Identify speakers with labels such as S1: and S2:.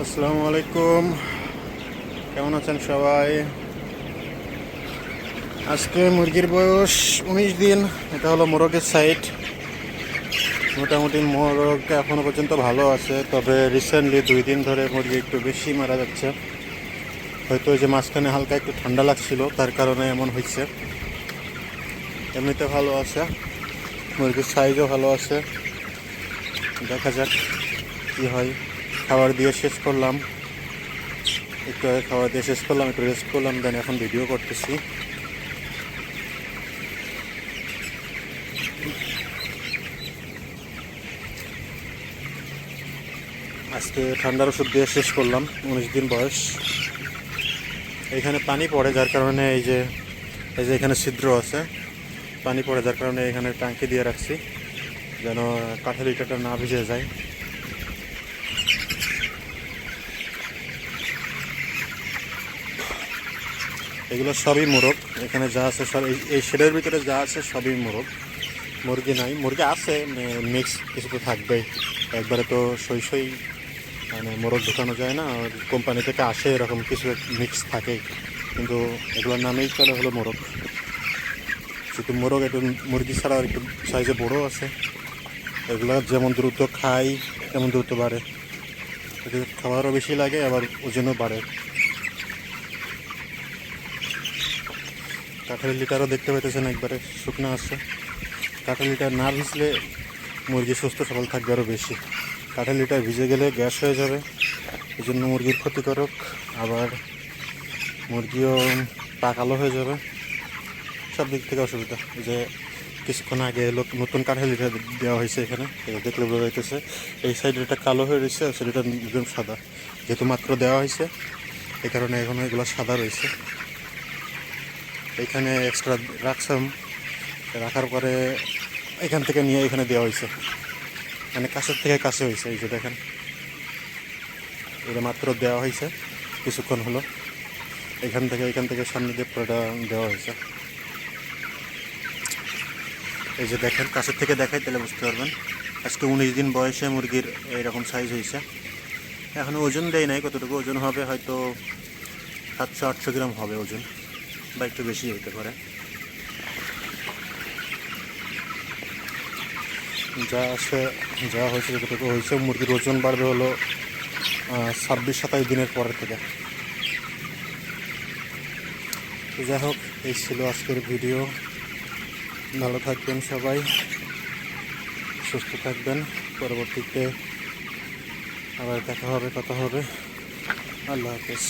S1: আসসালামু আলাইকুম, কেমন আছেন সবাই? আজকে মুরগির বয়স 19 দিন। এটা হলো মোরগের সাইড। মোটামুটি মোরগ এখনো পর্যন্ত ভালো আছে, তবে রিসেন্টলি 2 দিন ধরে মুরগি একটু বেশি মারা যাচ্ছে। হয়তো ওই যে মাঝখানে হালকা একটু ঠান্ডা লাগছিল, তার কারণে এমন হয়েছে। এমনিতে ভালো আছে, মুরগির সাইজও ভালো আছে। দেখা যাক কী হয়। খাবার দিয়ে শেষ করলাম, একটু আগে খাবার দিয়ে শেষ করলাম, একটু রেস্ট করলাম, দেন এখন ভিডিও করতেছি। আজকে ঠান্ডার ওষুধ দিয়ে শেষ করলাম। 19 দিন বয়স। এখানে পানি পড়ে, যার কারণে এই যে এখানে ছিদ্র আছে, পানি পড়ে, যার কারণে এখানে ট্যাঙ্কি দিয়ে রাখছি যেন কাঠের ইটাটা না ভিজে যায়। এগুলো সবই মোরগ। এখানে যা আছে সব এই শেডের ভিতরে যা আছে সবই মোরগ। মুরগি নাই, মুরগি আছে, মিক্স কিছু তো থাকবেই। একবারে তো সই মানে মোরগ ঢুকানো যায় না, কোম্পানি থেকে আসে এরকম কিছু মিক্স থাকেই, কিন্তু এগুলোর নামেই চলে হলো মোরগ। যেহেতু মোরগ একটু মুরগি ছাড়া একটু সাইজে বড়ো আছে, এগুলো যেমন দ্রুত খাই তেমন দ্রুত বাড়ে। এদের খাবারও বেশি লাগে, আবার ওজনও বাড়ে। কাঠের লিটারও দেখতে পাইতেছেন একবারে শুকনো আছে। কাঠের লিটার না ভিজলে মুরগি সুস্থ সবল থাকবে আরও বেশি। কাঠের লিটার ভিজে গেলে গ্যাস হয়ে যাবে, এই জন্য মুরগির ক্ষতিকারক। আবার মুরগিও পা কালো হয়ে যাবে, সব দিক থেকে অসুবিধা। যে কিছুক্ষণ আগে নতুন কাঠের লিটার দেওয়া হয়েছে, এখানে দেখলে বোঝা যাইতেছে এই সাইডে এটা কালো হয়ে রয়েছে, আর সাইডটা একদম সাদা। যেহেতু মাত্র দেওয়া হয়েছে এই কারণে এখন এগুলো সাদা রয়েছে। এইখানে এক্সট্রা রাখলাম, রাখার পরে এখান থেকে নিয়ে এখানে দেওয়া হয়েছে, মানে কাছের থেকে কাছে হয়েছে। এই যে দেখেন, এটা মাত্র দেওয়া হয়েছে কিছুক্ষণ হলো, এখান থেকে সামনে দিয়ে পুরোটা দেওয়া হয়েছে। এই যে দেখেন, কাছের থেকে দেখাই তাহলে বুঝতে পারবেন। আজকে 19 দিন বয়সে মুরগির এইরকম সাইজ হয়েছে। এখনও ওজন দেয় নাই, কতটুকু ওজন হবে হয়তো 700-800 গ্রাম হবে ওজন, বা একটু বেশি হতে পারে। যা আছে যা হয়েছে যতটুকু হয়েছে। মুরগির ওজন বাড়বে হলো 26-27 দিনের পরের থেকে। তো যাই হোক, এই ছিল আজকের ভিডিও। ভালো থাকবেন সবাই, সুস্থ থাকবেন। পরবর্তীতে আবার দেখা হবে, কথা হবে। আল্লাহ হাফেজ।